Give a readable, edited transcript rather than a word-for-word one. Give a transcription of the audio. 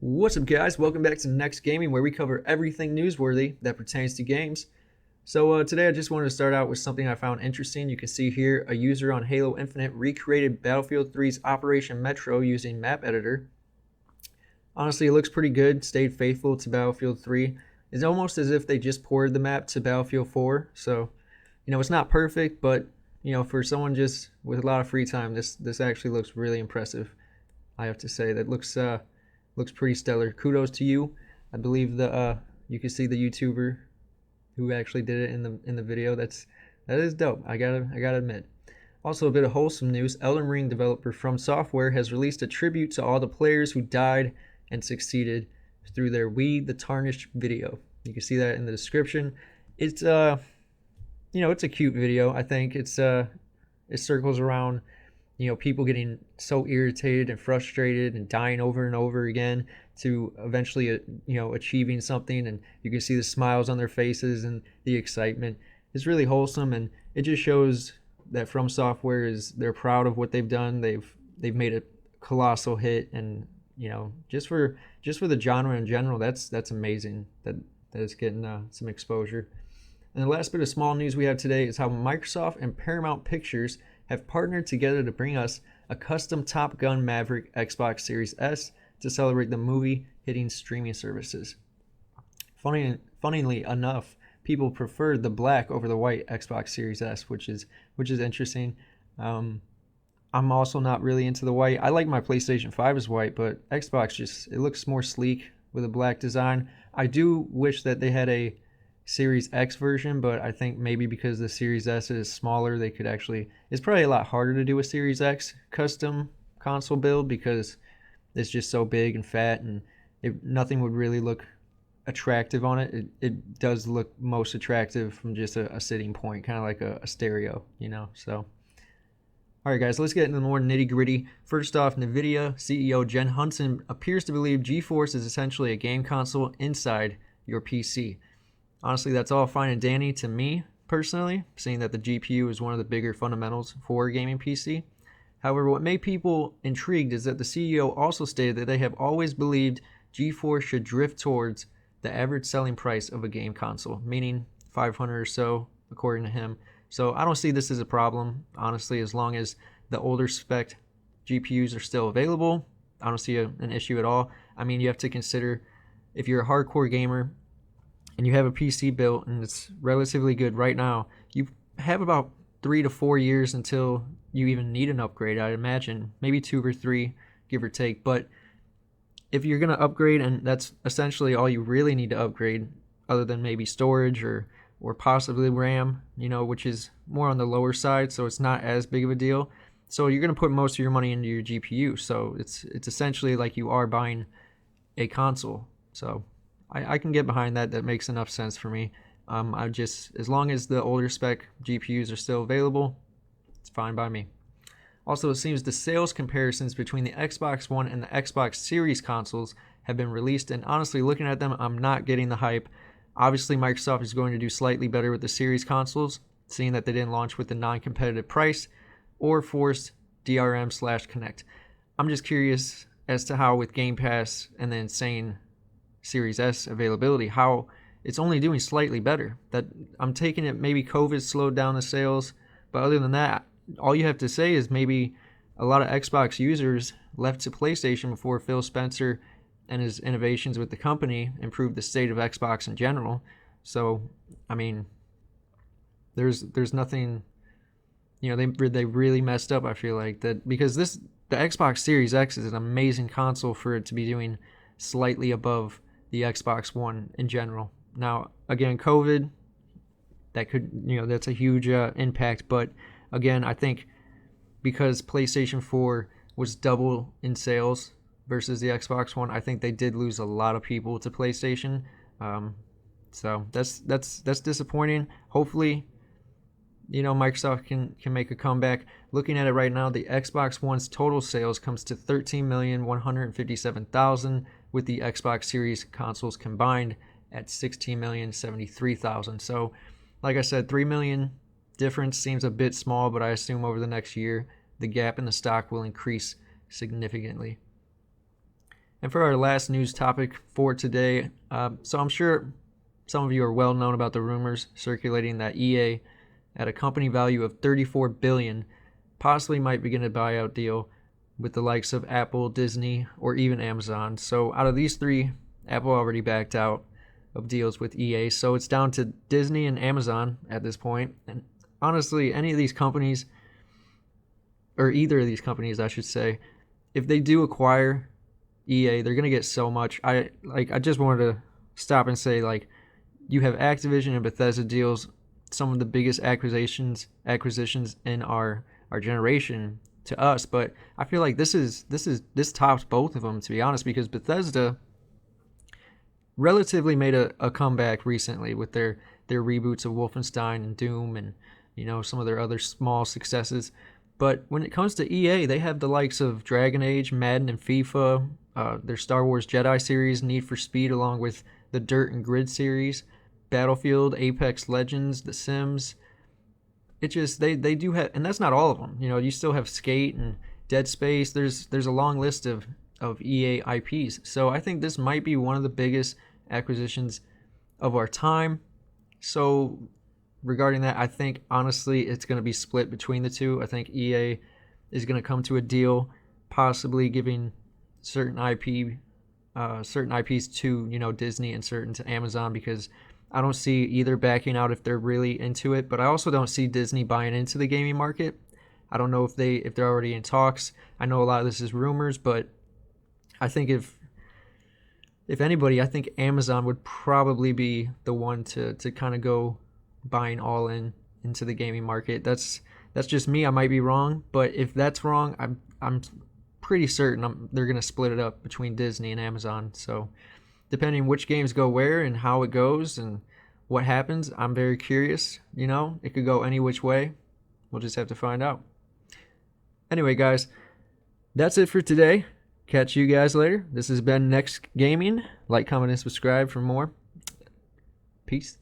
What's up, guys? Welcome back to NeXt Gaming, where we cover everything newsworthy that pertains to games. So today I just wanted to start out with something I found interesting. You can see here a user on Halo Infinite recreated Battlefield 3's Operation Metro using Map Editor. Honestly, it looks pretty good, stayed faithful to Battlefield 3. It's almost as if they just ported the map to Battlefield 4. So, it's not perfect, but, for someone just with a lot of free time, this actually looks really impressive. I have to say that looks pretty stellar. Kudos to you. I believe you can see the YouTuber who actually did it in the video. That is dope. I gotta admit. Also, a bit of wholesome news. Elden Ring developer From Software has released a tribute to all the players who died and succeeded through their We the Tarnished video. You can see that in the description. It's it's a cute video. I think it circles around people getting so irritated and frustrated and dying over and over again to eventually achieving something, and you can see the smiles on their faces and the excitement. It's really wholesome, and it just shows that From Software they're proud of what they've done. They've made a colossal hit, and just for the genre in general, that's amazing that it's getting some exposure. And the last bit of small news we have today is how Microsoft and Paramount Pictures have partnered together to bring us a custom Top Gun Maverick Xbox Series S to celebrate the movie hitting streaming services. Funnily enough, people preferred the black over the white Xbox Series S, which is interesting. I'm also not really into the white. I like my PlayStation 5 as white, but Xbox it looks more sleek with a black design. I do wish that they had a Series X version, but I think maybe because the Series S is smaller, they could it's probably a lot harder to do a Series X custom console build because it's just so big and fat, and nothing would really look attractive on it. It does look most attractive from just a sitting point, kind of like a stereo, so. Alright guys, let's get into the more nitty gritty. First off, Nvidia CEO Jen Hudson appears to believe GeForce is essentially a game console inside your PC. Honestly, that's all fine and dandy to me, personally, seeing that the GPU is one of the bigger fundamentals for a gaming PC. However, what made people intrigued is that the CEO also stated that they have always believed GeForce should drift towards the average selling price of a game console, meaning 500 or so, according to him. So I don't see this as a problem, honestly, as long as the older spec GPUs are still available. I don't see an issue at all. I mean, you have to consider if you're a hardcore gamer and you have a PC built and it's relatively good right now, you have about 3 to 4 years until you even need an upgrade, I'd imagine. Maybe 2 or 3, give or take. But if you're going to upgrade, and that's essentially all you really need to upgrade, other than maybe storage or possibly RAM, which is more on the lower side, so it's not as big of a deal. So you're going to put most of your money into your GPU. So it's essentially like you are buying a console. So I can get behind that. That makes enough sense for me. As long as the older spec GPUs are still available, it's fine by me. Also, it seems the sales comparisons between the Xbox One and the Xbox Series consoles have been released, and honestly, looking at them, I'm not getting the hype. Obviously, Microsoft is going to do slightly better with the Series consoles, seeing that they didn't launch with the non-competitive price or forced DRM/Connect. I'm just curious as to how with Game Pass and the insane Series S availability, how it's only doing slightly better. That I'm taking it maybe COVID slowed down the sales, but other than that, all you have to say is maybe a lot of Xbox users left to PlayStation before Phil Spencer and his innovations with the company improved the state of Xbox in general. So, I mean, there's nothing, they really messed up, I feel like, that because the Xbox Series X is an amazing console for it to be doing slightly above the Xbox One in general. Now, again, COVID, that's a huge impact, but again, I think because PlayStation 4 was double in sales versus the Xbox One, I think they did lose a lot of people to PlayStation. So that's disappointing. Hopefully, Microsoft can make a comeback. Looking at it right now, the Xbox One's total sales comes to 13,157,000, with the Xbox Series consoles combined at 16,073,000. So, like I said, 3 million difference seems a bit small, but I assume over the next year, the gap in the stock will increase significantly. And for our last news topic for today, so I'm sure some of you are well known about the rumors circulating that EA, at a company value of $34 billion, possibly might begin a buyout deal with the likes of Apple, Disney, or even Amazon. So out of these three, Apple already backed out of deals with EA. So it's down to Disney and Amazon at this point. And honestly, any of these companies, or either of these companies, I should say, if they do acquire EA, they're gonna get so much. I just wanted to stop and say, like, you have Activision and Bethesda deals, some of the biggest acquisitions in our generation to us, but I feel like this tops both of them, to be honest, because Bethesda relatively made a comeback recently with their reboots of Wolfenstein and Doom, and some of their other small successes. But when it comes to EA, they have the likes of Dragon Age, Madden, and FIFA, their Star Wars Jedi series, Need for Speed, along with the Dirt and Grid series, Battlefield, Apex Legends, The Sims. It just they do have, and that's not all of them. You still have Skate and Dead Space. There's a long list of EA IPs. So I think this might be one of the biggest acquisitions of our time. So regarding that, I think honestly it's going to be split between the two. I think EA is going to come to a deal, possibly giving certain IPs to Disney and certain to Amazon, because I don't see either backing out if they're really into it, but I also don't see Disney buying into the gaming market. I don't know if they're already in talks. I know a lot of this is rumors, but I think if anybody, I think Amazon would probably be the one to kind of go buying all into the gaming market. That's just me. I might be wrong, but if that's wrong, I'm pretty certain they're going to split it up between Disney and Amazon. So depending which games go where and how it goes and what happens, I'm very curious. It could go any which way. We'll just have to find out. Anyway, guys, that's it for today. Catch you guys later. This has been NeXt Gaming. Like, comment, and subscribe for more. Peace.